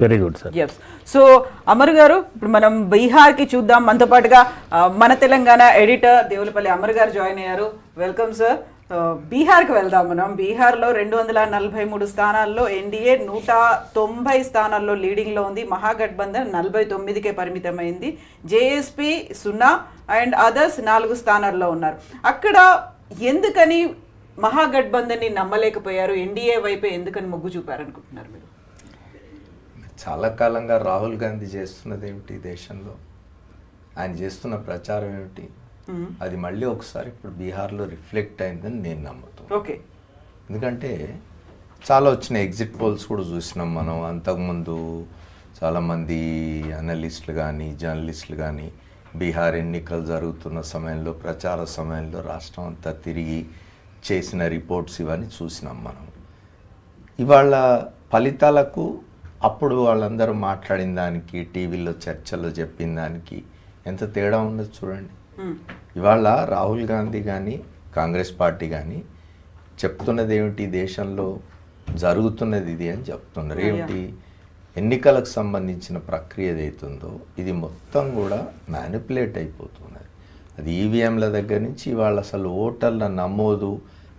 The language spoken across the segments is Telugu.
Very good sir. Yes. So Amar garu, ఇప్పుడు మనం బీహార్కి చూద్దాం. మనతో పాటుగా మన తెలంగాణ ఎడిటర్ దేవులపల్లి అమర్ గారు జాయిన్ అయ్యారు. Welcome sir. బీహార్కి వెళ్దాం మనం. బీహార్లో 243 స్థానాల్లో ఎన్డీఏ 190 స్థానాల్లో లీడింగ్లో ఉంది. మహాగఠబంధన్ 49కే పరిమితమైంది. జేఎస్పీ 0 అండ్ అదర్స్ 4 స్థానాల్లో ఉన్నారు. అక్కడ ఎందుకని మహాగఠబంధన్ని నమ్మలేకపోయారు? ఎన్డీఏ వైపే ఎందుకని మొగ్గు చూపారనుకుంటున్నారు మీరు? చాలా కాలంగా రాహుల్ గాంధీ చేస్తున్నది ఏమిటి దేశంలో, ఆయన చేస్తున్న ప్రచారం ఏమిటి, అది మళ్ళీ ఒకసారి ఇప్పుడు బీహార్లో రిఫ్లెక్ట్ అయిందని నేను నమ్ముతాను. ఓకే. ఎందుకంటే చాలా వచ్చిన ఎగ్జిట్ పోల్స్ కూడా చూసినాం మనం. అంతకుముందు చాలామంది అనలిస్టులు కానీ జర్నలిస్టులు కానీ బీహార్ ఎన్నికలు జరుగుతున్న సమయంలో, ప్రచార సమయంలో రాష్ట్రం అంతా తిరిగి చేసిన రిపోర్ట్స్ ఇవన్నీ చూసినాం మనం. ఇవాళ ఫలితాలకు అప్పుడు వాళ్ళందరూ మాట్లాడిన దానికి, టీవీలో చర్చల్లో చెప్పిన దానికి ఎంత తేడా ఉందో చూడండి. ఇవాళ రాహుల్ గాంధీ కానీ కాంగ్రెస్ పార్టీ కానీ చెప్తున్నది ఏమిటి, దేశంలో జరుగుతున్నది ఇది అని చెప్తున్నారు. ఏమిటి, ఎన్నికలకు సంబంధించిన ప్రక్రియ ఏదైతుందో ఇది మొత్తం కూడా మ్యానిపులేట్ అయిపోతున్నది. అది ఈవీఎంల దగ్గర నుంచి ఇవాళ అసలు ఓటర్ల నమోదు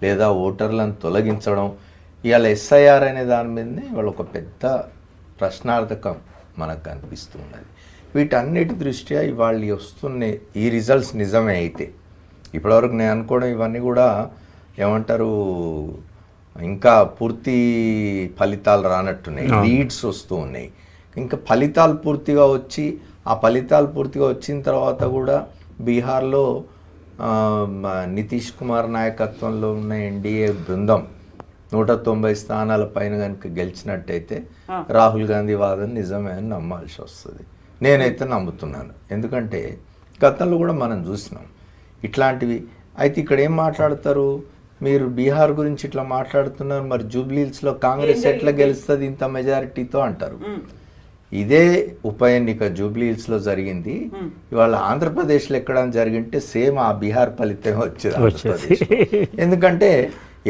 లేదా ఓటర్లను తొలగించడం, ఇవాళ ఎస్ఐఆర్ అనే దాని మీదనే ఇవాళ ఒక పెద్ద ప్రశ్నార్థకం మనకు కనిపిస్తున్నది. వీటన్నిటి దృష్ట్యా ఇవాళ వస్తున్న ఈ రిజల్ట్స్ నిజమే అయితే, ఇప్పటివరకు నేను అనుకోవడం ఇవన్నీ కూడా ఏమంటారు, ఇంకా పూర్తి ఫలితాలు రానట్టున్నాయి, లీడ్స్ వస్తూ ఉన్నాయి. ఇంకా ఫలితాలు పూర్తిగా వచ్చి, ఆ ఫలితాలు పూర్తిగా వచ్చిన తర్వాత కూడా బీహార్లో నితీష్ కుమార్ నాయకత్వంలో ఉన్న ఎన్డీఏ బృందం 190 స్థానాల పైన కనుక గెలిచినట్టయితే రాహుల్ గాంధీ వాదన నిజమే అని నమ్మాల్సి వస్తుంది. నేనైతే నమ్ముతున్నాను. ఎందుకంటే గతంలో కూడా మనం చూసినాం ఇట్లాంటివి. అయితే ఇక్కడ ఏం మాట్లాడతారు, మీరు బీహార్ గురించి ఇట్లా మాట్లాడుతున్నారు, మరి జూబ్లీహిల్స్లో కాంగ్రెస్ ఎట్లా గెలుస్తుంది ఇంత మెజారిటీతో అంటారు. ఇదే ఉప ఎన్నిక జూబ్లీహిల్స్లో జరిగింది. ఇవాళ ఆంధ్రప్రదేశ్లో ఎక్కడ జరిగింటే సేమ్ ఆ బీహార్ ఫలితం వచ్చేది. ఎందుకంటే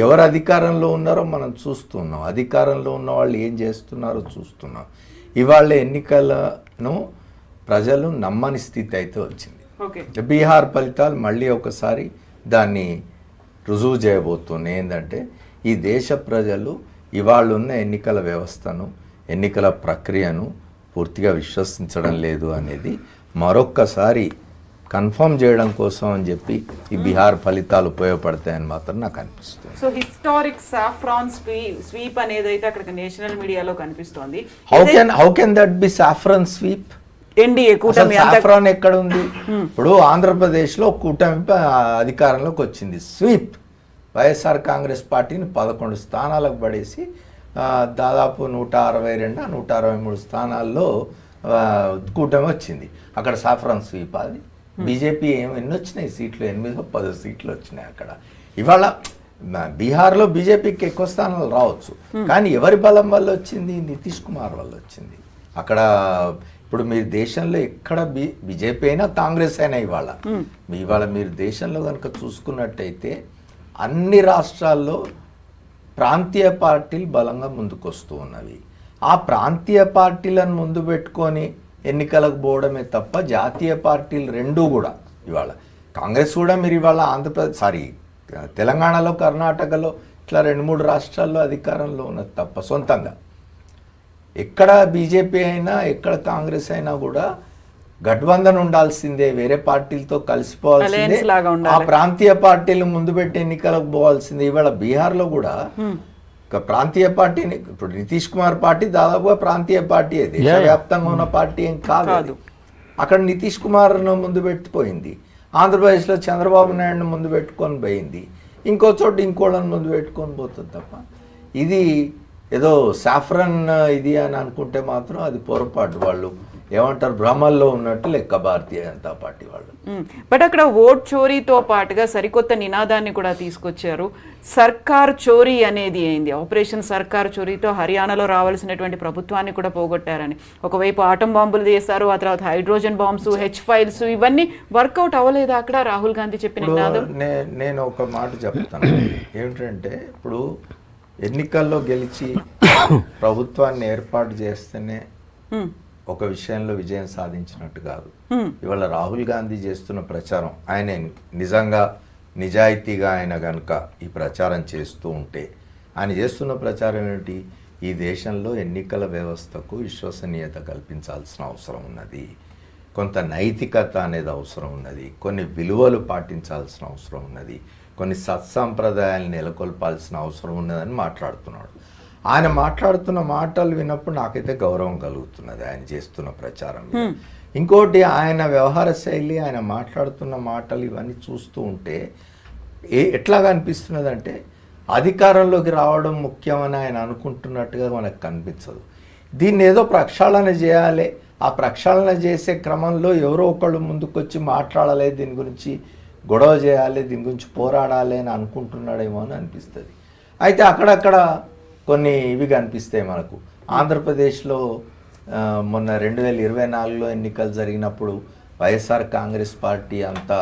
ఎవరు అధికారంలో ఉన్నారో మనం చూస్తున్నాం, అధికారంలో ఉన్న వాళ్ళు ఏం చేస్తున్నారో చూస్తున్నాం. ఇవాళ ఎన్నికలను ప్రజలు నమ్మని స్థితి అయితే వచ్చింది. బీహార్ ఫలితాలు మళ్ళీ ఒకసారి దాన్ని రుజువు చేయబోతున్నాయి. ఏంటంటే ఈ దేశ ప్రజలు ఇవాళ ఉన్న ఎన్నికల వ్యవస్థను, ఎన్నికల ప్రక్రియను పూర్తిగా విశ్వసించడం లేదు అనేది మరొక్కసారి కన్ఫర్మ్ చేయడం కోసం అని చెప్పి ఈ బీహార్ ఫలితాలు ఉపయోగపడతాయని మాత్రం నాకు అనిపిస్తుంది. సో హిస్టారిక్ సాఫ్రాన్ స్వీప్ అనేది అయితే అక్కడ నేషనల్ మీడియాలో కనిపిస్తోంది. How can that be saffron sweep? NDA కూటమి సాఫ్రాన్ ఎక్కడ ఉంది? ఇప్పుడు ఆంధ్రప్రదేశ్లో కూటమి అధికారంలోకి వచ్చింది. స్వీప్ వైఎస్ఆర్ కాంగ్రెస్ పార్టీని 11 స్థానాలకు పడేసి దాదాపు 162 163 స్థానాల్లో కూటమి వచ్చింది. అక్కడ సాఫ్రాన్ స్వీప్. అది బీజేపీ ఎన్ని వచ్చినాయి సీట్లు? 8-10 సీట్లు వచ్చినాయి అక్కడ. ఇవాళ బీహార్లో బీజేపీకి ఎక్కువ స్థానాలు రావచ్చు, కానీ ఎవరి బలం వల్ల వచ్చింది? నితీష్ కుమార్ వల్ల వచ్చింది. అక్కడ ఇప్పుడు మీరు దేశంలో ఎక్కడ బీజేపీ అయినా కాంగ్రెస్ అయినా ఇవాళ మీరు దేశంలో కనుక చూసుకున్నట్టయితే అన్ని రాష్ట్రాల్లో ప్రాంతీయ పార్టీలు బలంగా ముందుకొస్తూ ఉన్నవి. ఆ ప్రాంతీయ పార్టీలను ముందు పెట్టుకొని ఎన్నికలకు పోవడమే తప్ప జాతీయ పార్టీలు రెండూ కూడా ఇవాళ కాంగ్రెస్ కూడా మీరు ఇవాళ తెలంగాణలో, కర్ణాటకలో ఇట్లా 2-3 రాష్ట్రాల్లో అధికారంలో ఉన్నది తప్ప సొంతంగా ఎక్కడ బీజేపీ అయినా ఎక్కడ కాంగ్రెస్ అయినా కూడా గఠబంధన్ ఉండాల్సిందే, వేరే పార్టీలతో కలిసిపోవాల్సిందే, ఆ ప్రాంతీయ పార్టీలు ముందు పెట్టి ఎన్నికలకు పోవాల్సిందే. ఇవాళ బీహార్లో కూడా ప్రాంతీయ పార్టీని, ఇప్పుడు నితీష్ కుమార్ పార్టీ దాదాపుగా ప్రాంతీయ పార్టీ, దేశవ్యాప్తంగా ఉన్న పార్టీ ఏం కాదు. అక్కడ నితీష్ కుమార్ను ముందు పెట్టిపోయింది. ఆంధ్రప్రదేశ్లో చంద్రబాబు నాయుడును ముందు పెట్టుకొని పోయింది. ఇంకో చోట ఇంకోళ్ళని ముందు పెట్టుకొని పోతుంది తప్ప ఇది ఏదో సాఫ్రన్ ఇది అని అనుకుంటే మాత్రం అది పొరపాటు. వాళ్ళు ఏమంటారు, భ్రమల్లో ఉన్నట్టు లెక్క భారతీయ జనతా పార్టీ వాళ్ళు. బట్ అక్కడ ఓట్ చోరీతో పాటుగా సరికొత్త నినాదాన్ని కూడా తీసుకొచ్చారు. సర్కార్ చోరీ అనేది అయింది. ఆపరేషన్ సర్కార్ చోరీతో హర్యానాలో రావాల్సినటువంటి ప్రభుత్వాన్ని కూడా పోగొట్టారని. ఒకవైపు ఆటం బాంబులు చేశారు, ఆ తర్వాత హైడ్రోజన్ బాంబ్స్, H-ఫైల్స్, ఇవన్నీ వర్కౌట్ అవ్వలేదు అక్కడ రాహుల్ గాంధీ చెప్పిన నినాదం. నేను ఒక మాట చెప్తాను ఏమిటంటే, ఇప్పుడు ఎన్నికల్లో గెలిచి ప్రభుత్వాన్ని ఏర్పాటు చేస్తేనే ఒక విషయంలో విజయం సాధించినట్టు కాదు. ఇవాళ రాహుల్ గాంధీ చేస్తున్న ప్రచారం, ఆయన నిజంగా నిజాయితీగా ఆయన కనుక ఈ ప్రచారం చేస్తూ ఉంటే, ఆయన చేస్తున్న ప్రచారం ఏమిటి? ఈ దేశంలో ఎన్నికల వ్యవస్థకు విశ్వసనీయత కల్పించాల్సిన అవసరం ఉన్నది, కొంత నైతికత అనేది అవసరం ఉన్నది, కొన్ని విలువలు పాటించాల్సిన అవసరం ఉన్నది, కొన్ని సత్సంప్రదాయాలు నెలకొల్పాల్సిన అవసరం ఉన్నదని మాట్లాడుతున్నాడు. ఆయన మాట్లాడుతున్న మాటలు విన్నప్పుడు నాకైతే గౌరవం కలుగుతున్నది ఆయన చేస్తున్న ప్రచారం మీద. ఇంకోటి, ఆయన వ్యవహార శైలి, ఆయన మాట్లాడుతున్న మాటలు ఇవన్నీ చూస్తూ ఉంటే ఎట్లాగా అనిపిస్తున్నది అంటే అధికారంలోకి రావడం ముఖ్యమని ఆయన అనుకుంటున్నట్టుగా మనకు కనిపించదు. దీన్ని ఏదో ప్రక్షాళన చేయాలి, ఆ ప్రక్షాళన చేసే క్రమంలో ఎవరో ఒకళ్ళు ముందుకొచ్చి మాట్లాడాలి, దీని గురించి గొడవ చేయాలి, దీని గురించి పోరాడాలి అని అనుకుంటున్నాడేమో అని అనిపిస్తుంది. అయితే అక్కడక్కడ కొన్ని ఇవి కనిపిస్తాయి మనకు. ఆంధ్రప్రదేశ్లో మొన్న 2024లో ఎన్నికలు జరిగినప్పుడు వైఎస్ఆర్ కాంగ్రెస్ పార్టీ అంతా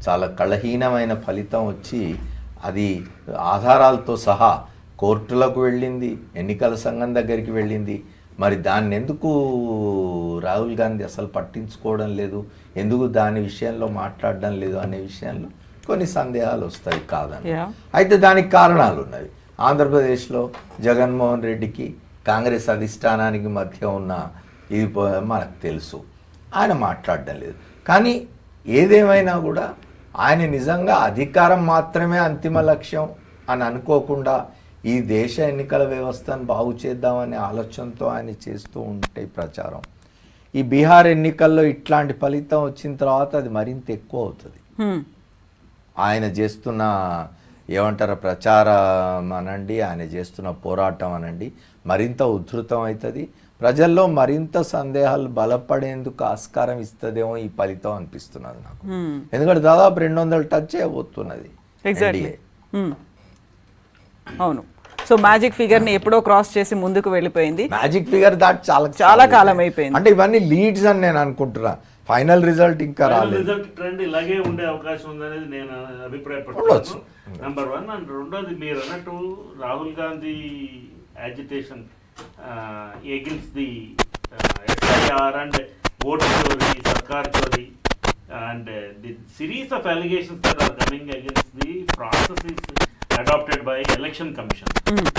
చాలా కళహీనమైన ఫలితం వచ్చి అది ఆధారాలతో సహా కోర్టులకు వెళ్ళింది, ఎన్నికల సంఘం దగ్గరికి వెళ్ళింది. మరి దాన్ని ఎందుకు రాహుల్ గాంధీ అసలు పట్టించుకోవడం లేదు, ఎందుకు దాని విషయంలో మాట్లాడడం లేదు అనే విషయంలో కొన్ని సందేహాలు వస్తాయి కాదని. అయితే దానికి కారణాలు ఉన్నవి. ఆంధ్రప్రదేశ్లో జగన్మోహన్ రెడ్డికి కాంగ్రెస్ అధిష్టానానికి మధ్య ఉన్న ఇది మనకు తెలుసు, ఆయన మాట్లాడడం లేదు. కానీ ఏదేమైనా కూడా ఆయన నిజంగా అధికారం మాత్రమే అంతిమ లక్ష్యం అని అనుకోకుండా ఈ దేశ ఎన్నికల వ్యవస్థను బాగు చేద్దామనే ఆలోచనతో ఆయన చేస్తూ ఉంటే ప్రచారం, ఈ బీహార్ ఎన్నికల్లో ఇట్లాంటి ఫలితం వచ్చిన తర్వాత అది మరింత ఎక్కువ అవుతుంది. ఆయన చేస్తున్న ఏమంటారు ప్రచారం అనండి, ఆయన చేస్తున్న పోరాటం అనండి, మరింత ఉధృతం అవుతుంది. ప్రజల్లో మరింత సందేహాలు బలపడేందుకు ఆస్కారం ఇస్తుందేమో ఈ ఫలితం అనిపిస్తున్నది నాకు. ఎందుకంటే దాదాపు 200 టచ్ చేయబోతున్నది. అవును. సో మ్యాజిక్ ఫిగర్ ని ఎప్పుడో క్రాస్ చేసి ముందుకు వెళ్ళిపోయింది. మ్యాజిక్ ఫిగర్ దాటి చాలా కాలం అయిపోయింది. అంటే ఇవన్నీ లీడ్స్ అని నేను అనుకుంటున్నా. ఫైనల్ రిజల్ట్ ఇంకా రాలేదు. రిజల్ట్ ట్రెండ్ ఇలాగే ఉండే అవకాశం ఉందనేది నేను అభిప్రాయపడుతున్నాను. నెంబర్ 1. అండ్ రెండోది, మీరు అన్నట్టు Rahul Gandhi agitation against the SIR and vote chori, sarkar chori, and the series of allegations that are coming against the processes adopted by Election Commission.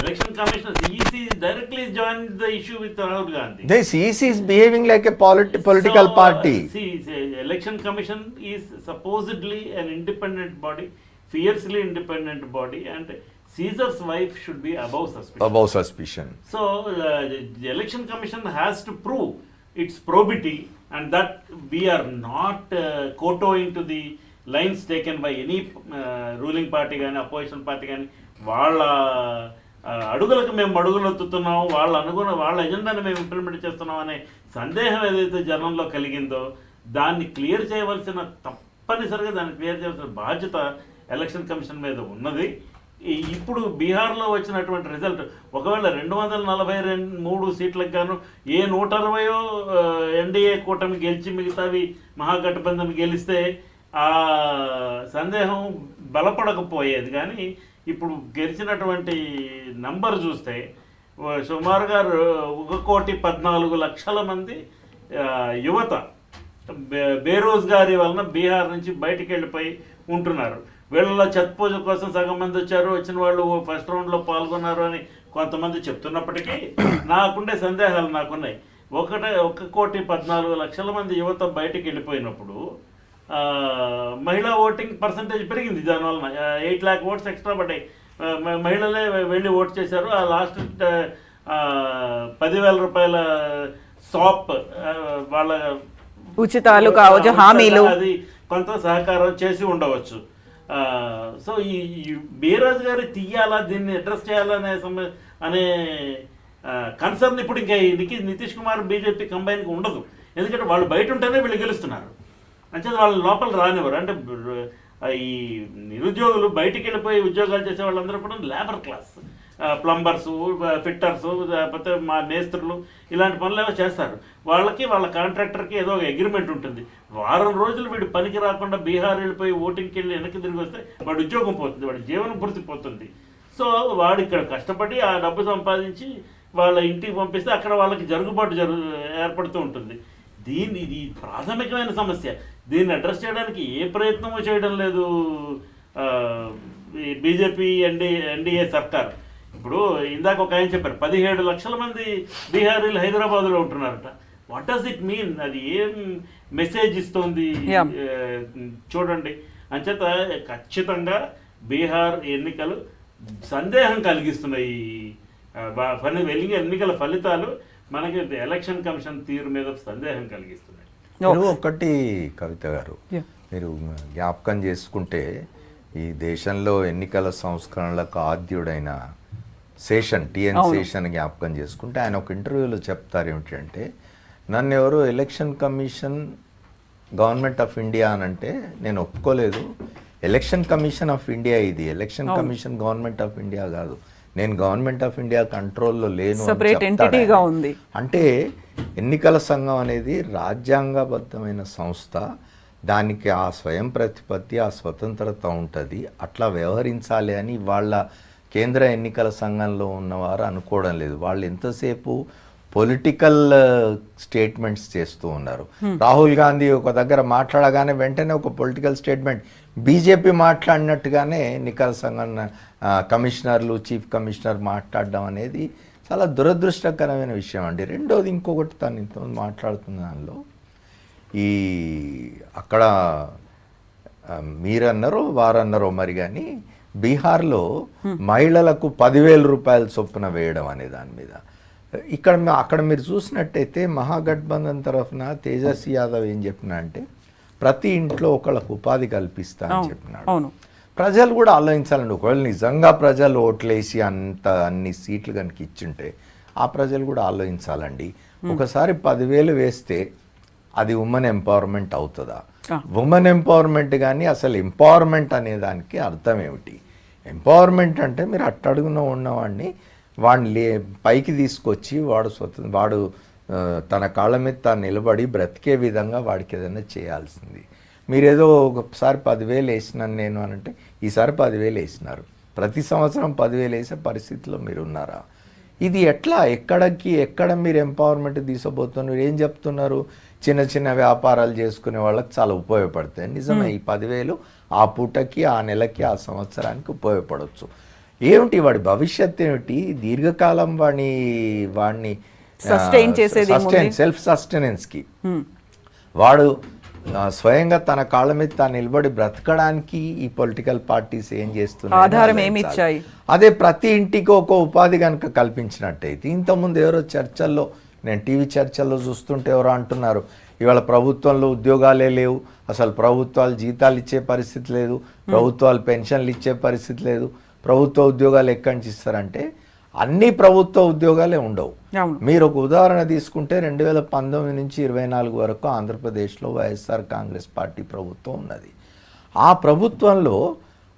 Election Commission, CEC directly joined the issue with Rahul Gandhi. The CEC is behaving like a political party. See, Election Commission is supposedly an independent body, fiercely independent body, and Caesar's wife should be above suspicion. Above suspicion. So the Election Commission has to prove its probity, and that we are not kowtowing to the lines taken by any ruling party కానీ opposition party కానీ. వాళ్ళ అడుగులకు మేము అడుగులు ఎత్తుతున్నాం, వాళ్ళ ఎజెండాని మేము ఇంప్లిమెంట్ చేస్తున్నాం అనే సందేహం ఏదైతే జనంలో కలిగిందో దాన్ని క్లియర్ చేయవలసిన, తప్పనిసరిగా దాన్ని క్లియర్ చేయవలసిన బాధ్యత ఎలక్షన్ కమిషన్ మీద ఉన్నది. ఇప్పుడు బీహార్లో వచ్చినటువంటి రిజల్ట్, ఒకవేళ 243 సీట్లకు గాను ఏ 160 ఎన్డీఏ కూటమి గెలిచి మిగతావి మహాగఠబంధన్ గెలిస్తే ఆ సందేహం బలపడకపోయేది. కానీ ఇప్పుడు గెలిచినటువంటి నంబర్ చూస్తే సుమారుగా 1,14,00,000 మంది యువత బేరోజ్గారీ వలన బీహార్ నుంచి బయటికి వెళ్ళిపోయి ఉంటున్నారు. వీళ్ళలో ఛత్ పూజ కోసం సగం మంది వచ్చారు, వచ్చిన వాళ్ళు ఫస్ట్ రౌండ్లో పాల్గొన్నారు అని కొంతమంది చెప్తున్నప్పటికీ నాకుండే సందేహాలు నాకున్నాయి. 1,14,00,000 మంది యువత బయటికి వెళ్ళిపోయినప్పుడు మహిళా ఓటింగ్ పర్సంటేజ్ పెరిగింది. దానివలన 8 lakh ఓట్స్ ఎక్స్ట్రా పడ్డాయి. మహిళలే వెళ్ళి ఓటు చేశారు. ఆ లాస్ట్ 10,000 రూపాయల సాప్ వాళ్ళ ఉచితాలు కావచ్చు, హామీలు, అది కొంత సహకారం చేసి ఉండవచ్చు. సో ఈ బేరోజ్గారీ తీయాలా, దీన్ని అడ్రస్ చేయాలా అనే కన్సర్న్ ఇప్పుడు ఇంకా నితీష్ కుమార్ బీజేపీ కంబైన్కి ఉండదు. ఎందుకంటే వాళ్ళు బయట ఉంటేనే వీళ్ళు గెలుస్తున్నారు, అంచేది వాళ్ళ లోపల రానివ్వరు. అంటే ఈ నిరుద్యోగులు బయటికి వెళ్ళిపోయి ఉద్యోగాలు చేసే వాళ్ళందరూ కూడా లేబర్ క్లాస్, ప్లంబర్సు, ఫిట్టర్సు, లేకపోతే మా మేస్త్రులు, ఇలాంటి పనులు ఏవో చేస్తారు. వాళ్ళకి వాళ్ళ కాంట్రాక్టర్కి ఏదో ఒక అగ్రిమెంట్ ఉంటుంది. వారం రోజులు వీడు పనికి రాకుండా బీహార్ వెళ్ళిపోయి ఓటింగ్కి వెళ్ళి వెనక్కి తిరిగి వస్తే వాడి ఉద్యోగం పోతుంది, వాడి జీవనం పూర్తి పోతుంది. సో వాడు ఇక్కడ కష్టపడి ఆ డబ్బు సంపాదించి వాళ్ళ ఇంటికి పంపిస్తే అక్కడ వాళ్ళకి జరుగుబాటు ఏర్పడుతూ ఉంటుంది. ఇది ప్రాథమికమైన సమస్య. దీన్ని అడ్రస్ చేయడానికి ఏ ప్రయత్నమూ చేయడం లేదు బీజేపీ ఎన్డీఏ సర్కార్. ఇప్పుడు ఇందాక ఒక ఆయన చెప్పారు 17 లక్షల మంది బీహారీలు హైదరాబాద్లో ఉంటున్నారట. What does it mean? అది ఏం మెసేజ్ ఇస్తుంది చూడండి. అంచేత ఖచ్చితంగా బీహార్ ఎన్నికలు సందేహం కలిగిస్తున్నాయి. ఎన్నికల ఫలితాలు మనకి ఎలక్షన్ కమిషన్ తీరు మీద సందేహం కలిగిస్తున్నాయి. ఒకటి కవిత గారు, మీరు జ్ఞాపకం చేసుకుంటే ఈ దేశంలో ఎన్నికల సంస్కరణలకు ఆద్యుడైన టిఎన్ శేషన్ జ్ఞాపకం చేసుకుంటే ఆయన ఒక ఇంటర్వ్యూలో చెప్తారు ఏమిటంటే, నన్ను ఎవరు election commission government of India అని అంటే నేను ఒప్పుకోలేదు. ఎలక్షన్ కమిషన్ ఆఫ్ ఇండియా ఇది, election commission government of India కాదు, నేను గవర్నమెంట్ ఆఫ్ ఇండియా కంట్రోల్లో లేను ఉంది. అంటే ఎన్నికల సంఘం అనేది రాజ్యాంగబద్ధమైన సంస్థ, దానికి ఆ స్వయం ప్రతిపత్తి, ఆ స్వతంత్రత ఉంటుంది, అట్లా వ్యవహరించాలి అని వాళ్ళ కేంద్ర ఎన్నికల సంఘంలో ఉన్నవారు అనుకోవడం లేదు. వాళ్ళు ఎంతసేపు పొలిటికల్ స్టేట్మెంట్స్ చేస్తూ ఉన్నారు. రాహుల్ గాంధీ ఒక దగ్గర మాట్లాడగానే వెంటనే ఒక పొలిటికల్ స్టేట్మెంట్, బీజేపీ మాట్లాడినట్టుగానే ఎన్నికల సంఘం కమిషనర్లు, చీఫ్ కమిషనర్ మాట్లాడడం అనేది చాలా దురదృష్టకరమైన విషయం అండి. రెండోది ఇంకొకటి తను ఇంతమంది మాట్లాడుతున్న దానిలో ఈ అక్కడ మీరన్నారో వారన్నారో మరి కానీ బీహార్లో మహిళలకు 10,000 రూపాయల చొప్పున వేయడం అనే దాని మీద అక్కడ మీరు చూసినట్టయితే మహాగఠబంధన్ తరఫున తేజస్వి యాదవ్ ఏం చెప్పినా అంటే ప్రతి ఇంట్లో ఒకళ్ళకు ఉపాధి కల్పిస్తా అని చెప్పినాడు. ప్రజలు కూడా ఆలోచించాలండి. ఒకవేళ నిజంగా ప్రజలు ఓట్లేసి అన్ని సీట్లు కనుక ఇచ్చుంటే ఆ ప్రజలు కూడా ఆలోచించాలండి. ఒకసారి 10,000 వేస్తే అది ఉమెన్ ఎంపవర్మెంట్ అవుతుందా? ఉమెన్ ఎంపవర్మెంట్ కానీ అసలు ఎంపవర్మెంట్ అనే దానికి అర్థం ఏమిటి? ఎంపవర్మెంట్ అంటే మీరు అట్టడుగున ఉన్నవాడిని పైకి తీసుకొచ్చి వాడు తన కాళ్ళ మీద తాను నిలబడి బ్రతికే విధంగా వాడికి ఏదైనా చేయాల్సింది. మీరేదో ఒకసారి 10,000 వేసినాను నేను అని అంటే ఈసారి 10,000 వేసినారు, ప్రతి సంవత్సరం 10,000 వేసే పరిస్థితిలో మీరు ఉన్నారా? ఇది ఎక్కడ మీరు ఎంపవర్మెంట్ తీసుకోబోతున్నారు? ఏం చెప్తున్నారు? చిన్న చిన్న వ్యాపారాలు చేసుకునే వాళ్ళకి చాలా ఉపయోగపడతాయి. నిజమే, ఈ 10,000 ఆ పూటకి, ఆ నెలకి, ఆ సంవత్సరానికి ఉపయోగపడవచ్చు. ఏమిటి వాడి భవిష్యత్తు ఏమిటి? దీర్ఘకాలం వాడిని సెల్ఫ్ సస్టెనెన్స్కి వాడు స్వయంగా తన కాళ్ళ మీద తాను నిలబడి బ్రతకడానికి ఈ పొలిటికల్ పార్టీస్ ఏం చేస్తున్నాయి? అదే ప్రతి ఇంటికి ఒక ఉపాధి కనుక కల్పించినట్టయితే, ఇంతకుముందు ఎవరో చర్చల్లో, నేను టీవీ చర్చల్లో చూస్తుంటే ఎవరో అంటున్నారు ఇవాళ ప్రభుత్వంలో ఉద్యోగాలే లేవు, అసలు ప్రభుత్వాలు జీతాలు ఇచ్చే పరిస్థితి లేదు, ప్రభుత్వాలు పెన్షన్లు ఇచ్చే పరిస్థితి లేదు, ప్రభుత్వ ఉద్యోగాలు ఎక్కడి నుంచి ఇస్తారంటే అన్ని ప్రభుత్వ ఉద్యోగాలే ఉండవు. మీరు ఒక ఉదాహరణ తీసుకుంటే 2019 నుంచి 24 వరకు ఆంధ్రప్రదేశ్లో వైఎస్ఆర్ కాంగ్రెస్ పార్టీ ప్రభుత్వం ఉన్నది. ఆ ప్రభుత్వంలో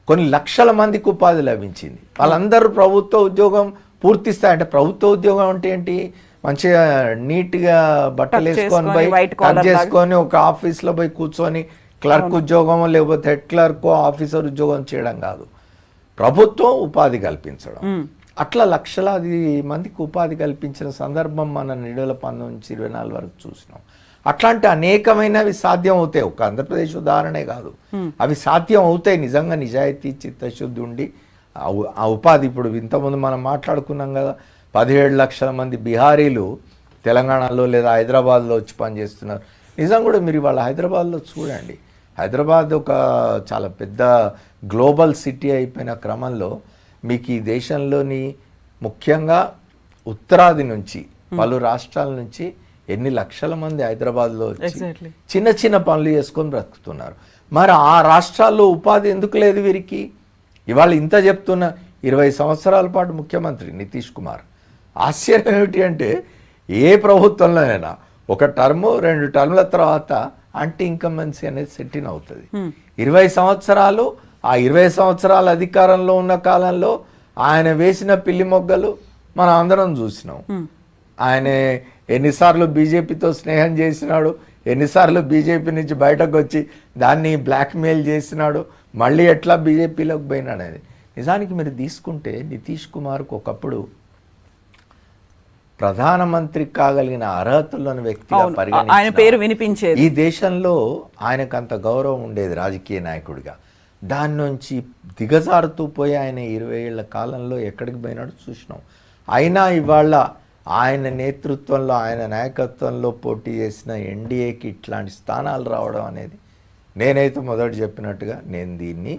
కొన్ని లక్షల మందికి ఉపాధి లభించింది. వాళ్ళందరూ ప్రభుత్వ ఉద్యోగం పూర్తి స్థాయి, అంటే ప్రభుత్వ ఉద్యోగం అంటే ఏంటి? మంచిగా నీట్గా బట్టలు వేసుకొని పోయి కట్ చేసుకొని ఒక ఆఫీస్లో పోయి కూర్చొని క్లర్క్ ఉద్యోగం లేకపోతే హెడ్ క్లర్క్ ఆఫీసర్ ఉద్యోగం చేయడం కాదు, ప్రభుత్వం ఉపాధి కల్పించడం. అట్లా లక్షలాది మందికి ఉపాధి కల్పించిన సందర్భం మనం 2019 నుంచి 24 వరకు చూసినాం. అట్లాంటి అనేకమైనవి సాధ్యం అవుతాయి. ఒక ఆంధ్రప్రదేశ్ ఉదాహరణే కాదు, అవి సాధ్యం అవుతాయి నిజంగా నిజాయితీ చిత్తశుద్ధి ఉండి ఆ ఉపాధి. ఇప్పుడు ఇంతకుముందు మనం మాట్లాడుకున్నాం కదా, 17 లక్షల మంది బీహారీలు తెలంగాణలో లేదా హైదరాబాద్లో వచ్చి పనిచేస్తున్నారు. నిజం కూడా మీరు వాళ్ళ హైదరాబాద్లో చూడండి. హైదరాబాద్ ఒక చాలా పెద్ద గ్లోబల్ సిటీ అయిపోయిన క్రమంలో మీకు ఈ దేశంలోని ముఖ్యంగా ఉత్తరాది నుంచి పలు రాష్ట్రాల నుంచి ఎన్ని లక్షల మంది హైదరాబాద్లో వచ్చి చిన్న చిన్న పనులు చేసుకొని బ్రతుకుతున్నారు. మరి ఆ రాష్ట్రాల్లో ఉపాధి ఎందుకు లేదు వీరికి? ఇవాళ ఇంత చెప్తున్న 20 సంవత్సరాల పాటు ముఖ్యమంత్రి నితీష్ కుమార్, ఆశ్చర్యం ఏమిటి అంటే ఏ ప్రభుత్వంలోనైనా ఒక టర్ము 2 టర్ముల తర్వాత యాంటీ ఇన్కంబెన్సీ అనేది సెటిల్ అవుతుంది. 20 సంవత్సరాలు, ఆ 20 సంవత్సరాల అధికారంలో ఉన్న కాలంలో ఆయన వేసిన పిల్లి మొగ్గలు మనం అందరం చూసినాం. ఆయన ఎన్నిసార్లు బీజేపీతో స్నేహం చేసినాడు, ఎన్నిసార్లు బీజేపీ నుంచి బయటకు వచ్చి దాన్ని బ్లాక్మెయిల్ చేసినాడు, మళ్ళీ ఎట్లా బీజేపీలోకి పోయినాడు అనేది. నిజానికి మీరు తీసుకుంటే నితీష్ కుమార్కు ఒకప్పుడు ప్రధానమంత్రి కాగలిగిన అర్హతలను వ్యక్తిగా అవును, ఆయన పరిగణించిన పేరు వినిపించేది. ఈ దేశంలో ఆయనకు అంత గౌరవం ఉండేది రాజకీయ నాయకుడిగా. దాని నుంచి దిగజారుతూ పోయి ఆయన 20 ఏళ్ల కాలంలో ఎక్కడికి పోయినాడో చూసినాం. అయినా ఇవాళ ఆయన నేతృత్వంలో ఆయన నాయకత్వంలో పోటీ చేసిన ఎన్డీఏకి ఇట్లాంటి స్థానాలు రావడం అనేది, నేనైతే మొదట చెప్పినట్టుగా నేను దీన్ని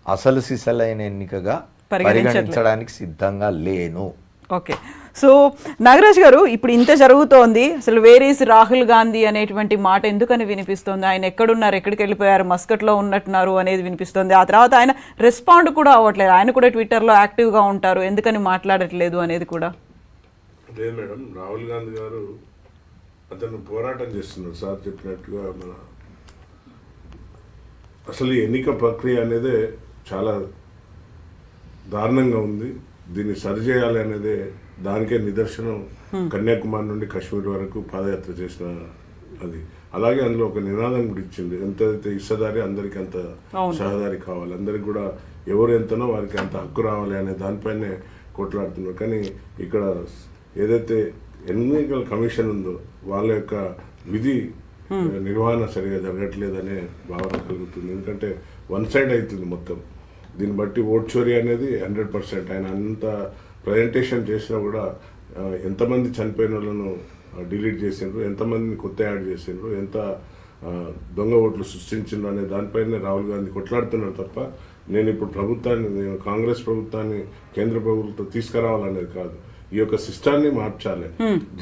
అసలు సిసలైన ఎన్నికగా పరిగణించడానికి సిద్ధంగా లేను. ఓకే, సో నాగరాజ్ గారు, ఇప్పుడు ఇంత జరుగుతోంది, అసలు వేర్ ఈస్ రాహుల్ గాంధీ అనేటువంటి మాట ఎందుకని వినిపిస్తోంది? ఆయన ఎక్కడున్నారు, ఎక్కడికి వెళ్ళిపోయారు, మస్కట్లో ఉన్నట్టున్నారు అనేది వినిపిస్తుంది. ఆ తర్వాత ఆయన రెస్పాండ్ కూడా అవ్వట్లేదు. ఆయన కూడా ట్విట్టర్లో యాక్టివ్గా ఉంటారు, ఎందుకని మాట్లాడట్లేదు అనేది కూడా. అదే మేడం, రాహుల్ గాంధీ గారు అతను పోరాటం చేస్తున్నారు సార్ చెప్పినట్టుగా. మన అసలు ఈ ఎన్నిక ప్రక్రియ అనేది చాలా దారుణంగా ఉంది. దీన్ని సరిచేయాలి అనేదే దానికే నిదర్శనం. కన్యాకుమారి నుండి కాశ్మీర్ వరకు పాదయాత్ర చేసిన అది. అలాగే అందులో ఒక నినాదం కూడా ఇచ్చింది, ఎంతైతే ఇష్టదారి అందరికీ అంత సహదారి కావాలి, అందరికి కూడా ఎవరు ఎంతనో వారికి అంత హక్కు రావాలి అనే దానిపైనే కొట్లాడుతున్నారు. కానీ ఇక్కడ ఏదైతే ఎన్నికల కమిషన్ ఉందో వాళ్ళ యొక్క విధి నిర్వహణ సరిగా జరగట్లేదనే భావన కలుగుతుంది. ఎందుకంటే వన్ సైడ్ అవుతుంది మొత్తం. దీన్ని బట్టి ఓట్ చోరీ అనేది 100%. ఆయన అంత ప్రజెంటేషన్ చేసినా కూడా ఎంతమంది చనిపోయిన వాళ్ళను డిలీట్ చేసిండ్రు, ఎంతమందిని కొత్త యాడ్ చేసిండ్రు, ఎంత దొంగ ఓట్లు సృష్టించిండ్రు అనే దానిపైనే రాహుల్ గాంధీ కొట్లాడుతున్నారు తప్ప నేను ఇప్పుడు నేను కాంగ్రెస్ ప్రభుత్వాన్ని కేంద్ర ప్రభుత్వం తీసుకురావాలనేది కాదు. ఈ యొక్క సిస్టాన్ని మార్చాలి.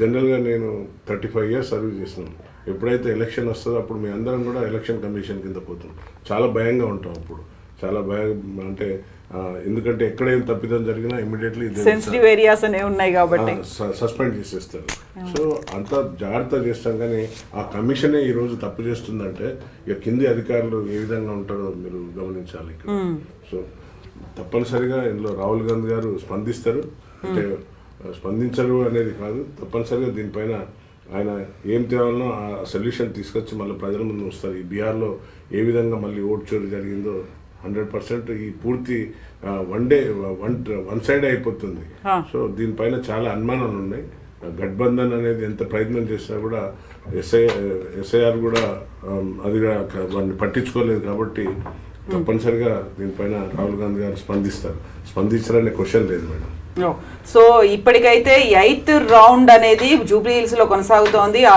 జనరల్గా నేను 35 years సర్వీస్ చేసినాను. ఎప్పుడైతే ఎలక్షన్ వస్తుందో అప్పుడు మీ అందరం కూడా ఎలక్షన్ కమిషన్ కింద పోతాం. చాలా భయంగా ఉంటాం అప్పుడు, చాలా భయం. అంటే ఎందుకంటే ఎక్కడ ఏం తప్పిదం జరిగినా ఇమీడియట్లీ సెన్సిటివ్ ఏరియాస్ అనేవి ఉన్నాయి కాబట్టి సస్పెండ్ చేసేస్తారు. సో అంత జాగ్రత్త చేస్తాం. కానీ ఆ కమిషనే ఈ రోజు తప్పు చేస్తుందంటే ఇక కింది అధికారులు ఏ విధంగా ఉంటారో మీరు గమనించాలి ఇక్కడ. సో తప్పనిసరిగా ఇందులో రాహుల్ గాంధీ గారు స్పందిస్తారు, అంటే స్పందించరు అనేది కాదు, తప్పనిసరిగా దీనిపైన ఆయన ఏం తేవాలనో ఆ సొల్యూషన్ తీసుకొచ్చి మళ్ళీ ప్రజల ముందు వస్తారు. ఈ బీహార్లో ఏ విధంగా మళ్ళీ ఓట్ చోరీ జరిగిందో 100% ఈ పూర్తి వన్ సైడ్ అయిపోతుంది. సో దీనిపైన చాలా అనుమానాలు ఉన్నాయి. గఠబంధన్ అనేది ఎంత ప్రయత్నం చేసినా కూడా ఎస్ఐఆర్ కూడా అది వాడిని పట్టించుకోలేదు. కాబట్టి తప్పనిసరిగా దీనిపైన రాహుల్ గాంధీ గారు స్పందించారనే క్వశ్చన్ లేదు మేడం. సో ఇప్పటికైతే 8th రౌండ్ అనేది జూబ్లీ హిల్స్ లో కొనసాగుతోంది.